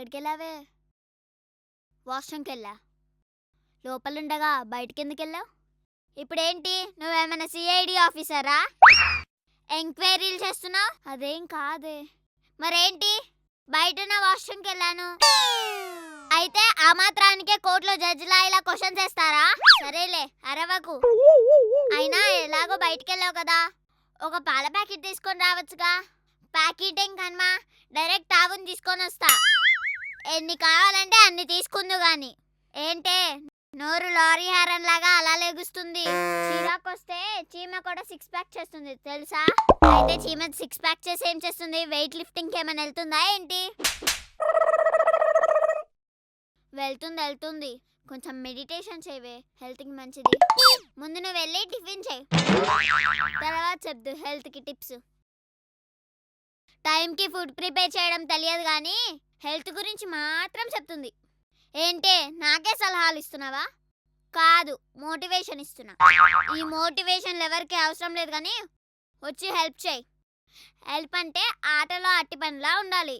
ఎక్కడికి వెళ్ళావే? వాష్రూమ్కి వెళ్ళా. లోపలుండగా బయటికి ఎందుకు వెళ్ళావు? ఇప్పుడేంటి, నువ్వేమైనా సిఐడి ఆఫీసరా? ఎంక్వైరీలు చేస్తున్నావు? అదేం కాదే. మరేంటి, బయట వాష్రూమ్కి వెళ్ళాను అయితే ఆ మాత్రానికే కోర్టులో జడ్జిలా ఇలా క్వశ్చన్స్ వేస్తారా? సరేలే, అరవకు. అయినా ఎలాగో బయటికి వెళ్ళావు కదా, ఒక పాల ప్యాకెట్ తీసుకొని రావచ్చుగా. ప్యాకెట్ ఏం కనమా, డైరెక్ట్ తావుని తీసుకొని వస్తా. ఎన్ని కావాలంటే అన్ని తీసుకుందు గాని. ఏంటే నోరు లారీ హారన్ లాగా అలా లెగుస్తుంది? చీరాకొస్తే చీమ కూడా 6 ప్యాక్ చేస్తుంది తెలుసా? అయితే చీమ 6 ప్యాక్ చేసి ఏం చేస్తుంది? వెయిట్ లిఫ్టింగ్ ఏమైనా వెళ్తుందా ఏంటి? వెళ్తుంది. కొంచెం మెడిటేషన్ చేయవే, హెల్త్కి మంచిది. ముందు నువ్వు వెళ్ళి టిఫిన్ చేయి, తర్వాత చెప్దు హెల్త్కి టిప్స్. టైంకి ఫుడ్ ప్రిపేర్ చేయడం తెలియదు కానీ హెల్త్ గురించి మాత్రం చెప్తుంది. ఏంటే నాకే సలహాలు ఇస్తున్నావా? కాదు, మోటివేషన్ ఇస్తున్నా. ఈ మోటివేషన్లు ఎవరికి అవసరం లేదు కానీ వచ్చి హెల్ప్ చేయి. హెల్ప్ అంటే ఆటలో అట్టి పనిలా ఉండాలి,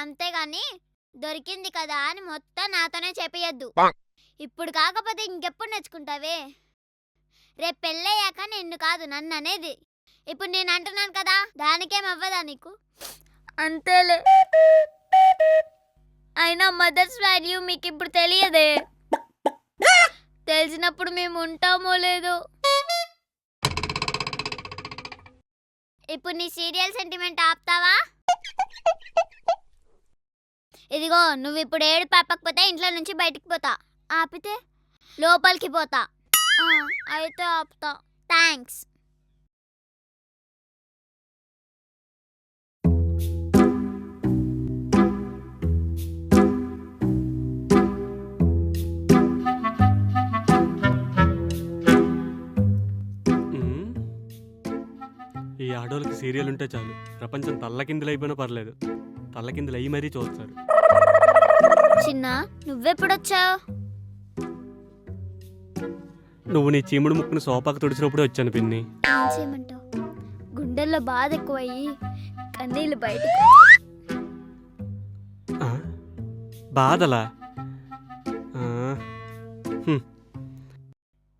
అంతేగాని దొరికింది కదా అని మొత్తం నాతోనే చెప్పియద్దు. ఇప్పుడు కాకపోతే ఇంకెప్పుడు నేర్చుకుంటావే? రేపు పెళ్ళయ్యాక నిన్ను కాదు నన్ను అనేది. ఇప్పుడు నేను అంటున్నాను కదా, దానికేం అవ్వదా నీకు? అంతేలే. అయినా మదర్స్ వాల్యూ మీకు ఇప్పుడు తెలియదే. తెలిసినప్పుడు మేము ఉంటామో లేదో. ఇప్పుడు నీ సీరియల్ సెంటిమెంట్ ఆపుతావా? ఇదిగో, నువ్వు ఇప్పుడు ఏడు పాపకపోతే ఇంట్లో నుంచి బయటికి పోతా, ఆపితే లోపలికి పోతా. అయితే ఆపుతా. థ్యాంక్స్. ఈ ఆడోళ్ళకి సీరియల్ ఉంటే చాలు, ప్రపంచం తల్లకిందులైపోయినా పర్లేదు, తల్లకిందులు అయ్యి మరీ చూస్తారు. చిన్న, నువ్వెప్పుడొచ్చావు? నువ్వు నీ చీముడు ముక్కును సోపాకు తుడిచినప్పుడే వచ్చాను పిన్ని. ఏం చేయమంటావు, గుండెల్లో బాధ ఎక్కువయ్యి కన్నీళ్ళు బయటకు. బాధలా?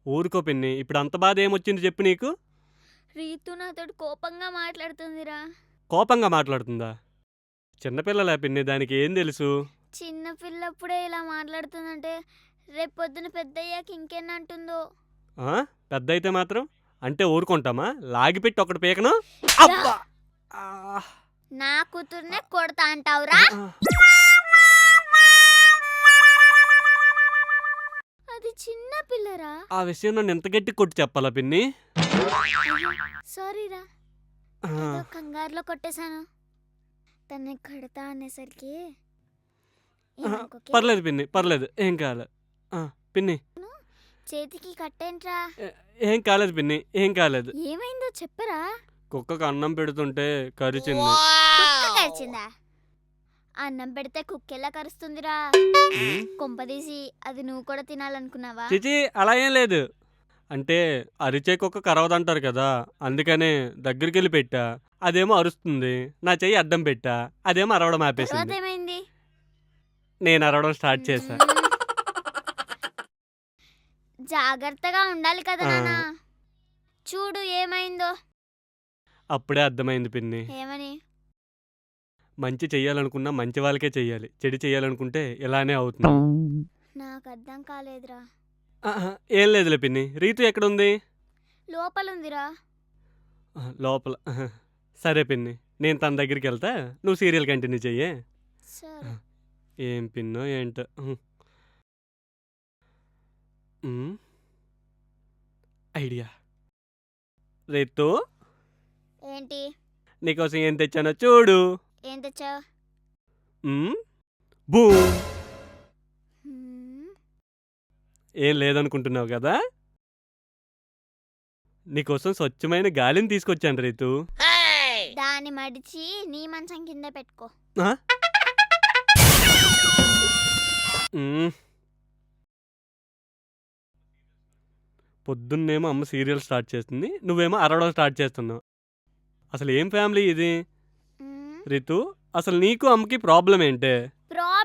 ఊరుకో పిన్ని, ఇప్పుడు అంత బాధ ఏమొచ్చింది చెప్పు నీకు? రీతు నాతోటి కోపంగా మాట్లాడుతుందిరా. కోపంగా మాట్లాడుతుందా? చిన్నపిల్లలే పిన్ని, దానికి ఏం తెలుసు? చిన్నపిల్లప్పుడే ఇలా మాట్లాడుతుందంటే రేపు పొద్దున పెద్ద అయ్యాక ఇంకేనంటుందో. పెద్ద అయితే మాత్రం అంటే ఊరుకుంటామా? లాగిపెట్టి ఒకటి పీకను. నా కూతుర్నే కొడతా అంటావురా? అది చిన్న పిల్లరా. ఆ విషయం నన్ను ఎంత గట్టి కొట్టి చెప్పాలా పిన్ని? సారీరా, కంగారులో కొట్టేశాను. తన్ని కడతా అనేసరికి. పర్లేదు పిన్ని, పర్లేదు, ఏం కాలేదు పిన్ని. చేతికి కట్టేంట్రా? ఏం కాలేదు పిన్ని, ఏం కాలేదు. ఏమైందో చెప్పరా? కుక్కకు అన్నం పెడుతుంటే కరిచింది. కరిచిందా? అన్నం పెడితే కుక్క ఎలా కరుస్తుందిరా? కొంపదీసి అది నువ్వు కూడా తినాలనుకున్నావా? చిచి, అలా ఏం లేదు. అంటే అరిచే కుక్క కరవదంటారు కదా, అందుకనే దగ్గరికి వెళ్ళి పెట్టా. అదేమో అరుస్తుంది, నా చెయ్యి అడ్డం పెట్టా, అదేమో అరవడం ఆపేసింది. ఏమైంది? నేను అరవడం స్టార్ట్ చేశా. జాగ్రత్తగా ఉండాలి కదా నాన్న. చూడు ఏమైందో. అప్పుడే అర్థమైంది పిన్ని. ఏమని? మంచి చెయ్యాలనుకున్నా మంచి వాళ్ళకే చెయ్యాలి, చెడు చెయ్యాలనుకుంటే ఇలానే అవుతుంది. నాకు అర్థం కాలేదురా. ఏం లేదులే పిన్ని. రీతు ఎక్కడుంది? లోపలుందిరా. లోపల? సరే పిన్ని, నేను తన దగ్గరికి వెళ్తా, నువ్వు సీరియల్ కంటిన్యూ చెయ్యే. ఏం పిన్నో ఏంటో. ఐడియా. రీతు, ఏంటి? నీకోసం ఏం తెచ్చానో చూడు. ఏం తెచ్చావు? బూమ్. ఏం లేదనుకుంటున్నావు కదా, నీకోసం స్వచ్ఛమైన గాలిని తీసుకొచ్చాను రీతు. దాన్ని మడిచి నీ మంచం కింద పెట్టుకో. పొద్దున్నేమో అమ్మ సీరియల్ స్టార్ట్ చేస్తుంది, నువ్వేమో అరవడం స్టార్ట్ చేస్తున్నావు. అసలు ఏం ఫ్యామిలీ ఇది రీతు? అసలు నీకు అమ్మకి ప్రాబ్లం ఏంటే?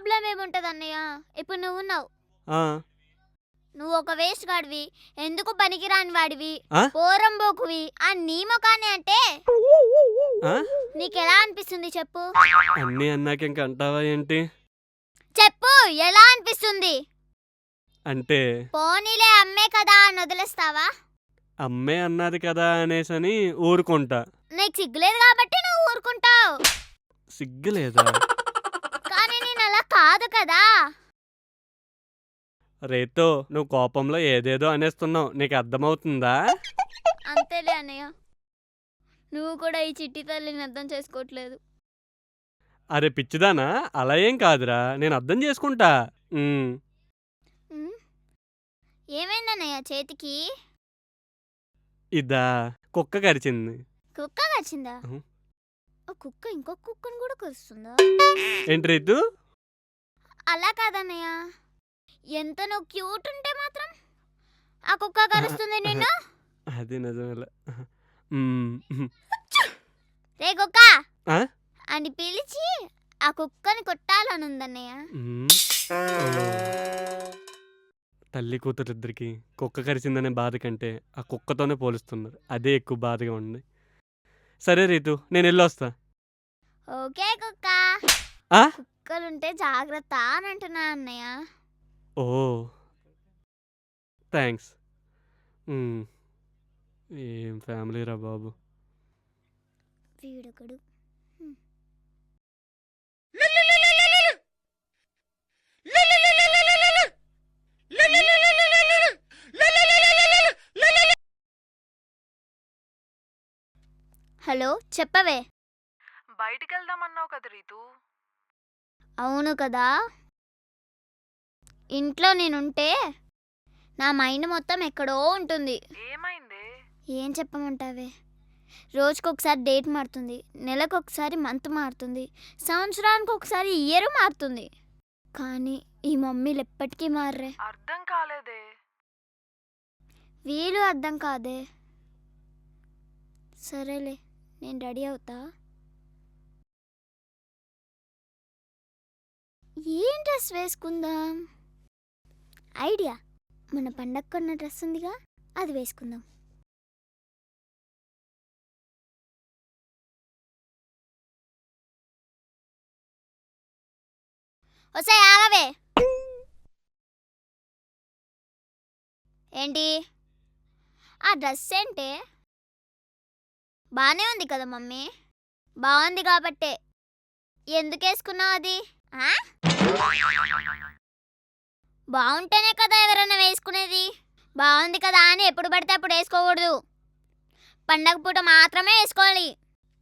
ప్రాబ్లం ఏముంటది అన్నయ్య? ఇప్పుడు నువ్వున్నావు, ఆ, నువ్వు ఒక వేస్ట్ గాడివి, ఎందుకు పనికిరాని వాడివి, ఆ? పోరంబోకువి అని నీ ముఖాన్ని అంటే ఆ? నీకెలా అనిపిస్తుంది చెప్పు? అన్నీ అన్నాక ఇంక అంటావా ఏంటి? చెప్పు, ఎలా అనిపిస్తుంది? అంటే పోనీలే అమ్మే కదా అని వదిలేస్తావా? అమ్మే అన్నది కదా అనేసని ఊరుకుంటా. నీకు సిగ్గులేదు కాబట్టి నువ్వు ఊరుకుంటావు, సిగ్గులేదా? కానీ నేను అలా కాదు కదా. రేతో నువ్వు కోపంలో ఏదేదో అనేస్తున్నావు, నీకు అర్థమవుతుందా? అంతేలే అన్నయ్య, నువ్వు కూడా ఈ చిట్టి తల్లిని అర్థం చేసుకోవట్లేదు. అరే పిచ్చిదానా, అలా ఏం కాదురా, నేను అర్థం చేసుకుంటా. ఉమ్, ఉమ్, ఏమైందన్నయ్య చేతికి? ఇదా కుక్క కరిచింది. కుక్క కరిచిందా? ఉహు. ఓ కుక్క ఇంకొక కుక్కను కూడా కరుస్తుందా? ఏంటి రీతు? అలా కాదన్నయ్య, ఎంత నువ్వు క్యూట్ ఉంటే మాత్రం ఆ కుక్క కరుస్తుంది నిన్ను. అది నిజమేలే. ఉమ్, రే కుక్క ఆ? అని పిలిచి ఆ కుక్కని కొట్టాలని ఉందన్నయ్య. ఉమ్. తల్లి కూతురిద్దరికి కుక్క కరిచిందనే బాధ కంటే ఆ కుక్కతోనే పోలుస్తున్నారు, అదే ఎక్కువ బాధగా ఉంది. సరే రీతు, నేను వెళ్ళొస్తా. ఓకే కుక్క, ఆ? కుక్కలుంటే జాగ్రత్త అని అంటున్నా అన్నయ్య. ఓ థ్యాంక్స్. ఏం ఫ్యామిలీ రా బాబు. వీడొకడు. హలో చెప్పవే. బయటికి వెళ్దామన్నావు కదా రీతు. అవును కదా, ఇంట్లో నేనుంటే నా మైండ్ మొత్తం ఎక్కడో ఉంటుంది. ఏమైంది? ఏం చెప్పమంటావే, రోజుకొకసారి డేట్ మారుతుంది, నెలకొకసారి మంత్ మారుతుంది, సంవత్సరానికి ఒకసారి ఇయర్ మారుతుంది, కానీ ఈ మమ్మీలు ఎప్పటికీ మారరే. అర్థం కాలేదే. వీలు అర్థం కాదే. సరేలే, నేను రెడీ అవుతా. ఏం డ్రెస్ వేసుకుందాం? ఐడియా, మన పండగ కొన్న డ్రెస్ ఉందిగా, అది వేసుకుందాం. వస్తే ఆగవే. ఏంటి ఆ డ్రెస్ ఏంటే? బాగానే ఉంది కదా మమ్మీ. బాగుంది కాబట్టే. ఎందుకు వేసుకున్నావు అది? బాగుంటేనే కదా ఎవరైనా వేసుకునేది. బాగుంది కదా అని ఎప్పుడు పడితే అప్పుడు వేసుకోకూడదు, పండగ పూట మాత్రమే వేసుకోవాలి.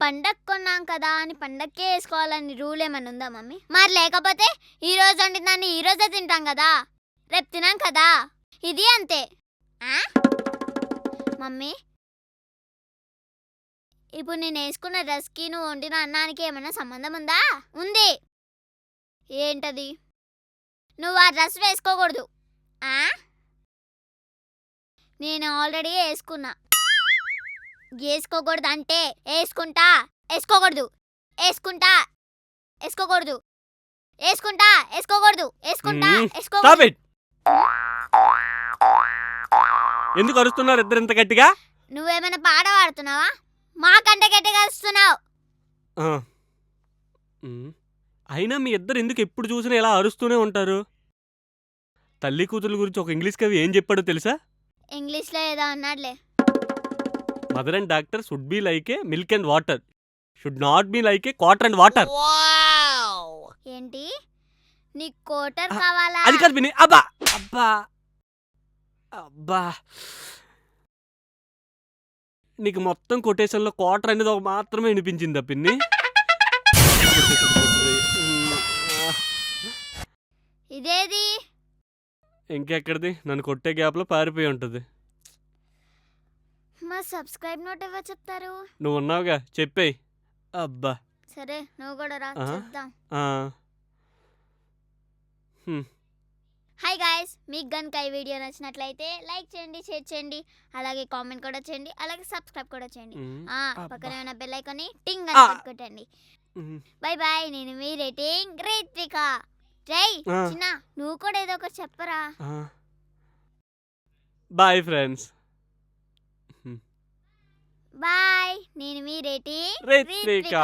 పండగ కొన్నాం కదా అని పండగకే వేసుకోవాలని రూల్ ఏమైనా ఉందా మమ్మీ? మరి లేకపోతే ఈరోజు వండిందాన్ని ఈరోజే తింటాం కదా, రేపు తినాం కదా, ఇది అంతే. మమ్మీ, ఇప్పుడు నేను వేసుకున్న డ్రెస్కి నువ్వు వండిన అన్నానికి ఏమైనా సంబంధం ఉందా? ఉంది. ఏంటది? నువ్వు ఆ డ్రెస్ వేసుకోకూడదు. నేను ఆల్రెడీ వేసుకున్నా. వేసుకోకూడదు అంటే వేసుకుంటా, వేసుకోకూడదు, వేసుకుంటా, వేసుకోకూడదు, వేసుకుంటా, వేసుకోకూడదు, వేసుకుంటా, Stop it! ఎందుకు అరుస్తున్నారు ఇద్దరు ఇంత గట్టిగా? నువ్వేమైనా పాట పాడుతున్నావా? మాకంటే గట్టిగా అరుస్తున్నావు. అయినా మీ ఇద్దరు ఎందుకు ఎప్పుడు చూసినా ఇలా అరుస్తూనే ఉంటారు? తల్లి కూతురు గురించి ఒక ఇంగ్లీష్ కవి ఏం చెప్పాడో తెలుసా? ఇంగ్లీష్లో ఏదో అన్నాడులే. Mother and doctor should be like a milk and water, should not be like a quarter and water. ఏంటి, నీకు కోటర్ కావాలా? అది కాదు పిన్ని. అబ్బా అబ్బా అబ్బా, నీకు మొత్తం కొటేషన్లో క్వార్టర్ అనేది ఒక మాత్రమే వినిపించిందా పిన్ని? ఇదేది? ఇంకెక్కడిది, నన్ను కొట్టే గ్యాప్లో పారిపోయి ఉంటుంది. మా సబ్స్క్రైబ్ నోట్ ఎవరు చెప్తారు? నువ్వు ఉన్నావుగా, చెప్పేయి. అబ్బా సరే, నువ్వు కూడా రా, చెప్దాం. హాయ్ గాయ్స్, మీకు కనుక ఈ వీడియో నచ్చినట్లయితే లైక్ చేయండి, షేర్ చేయండి, అలాగే కామెంట్ కూడా చేయండి, అలాగే సబ్స్క్రైబ్ కూడా చేయండి. పక్కనే ఉన్న బెల్ ఐకాన్ని టింగ్ అని కొట్టండి. బై బాయ్, నేను మీ రేటింగ్ రిత్విక. రేయ్ ఆ. చిన్న నువ్వు కూడా ఏదో ఒకటి చెప్పరా. Bye friends. బాయ్, నేను మీ రేటి రిత్విక.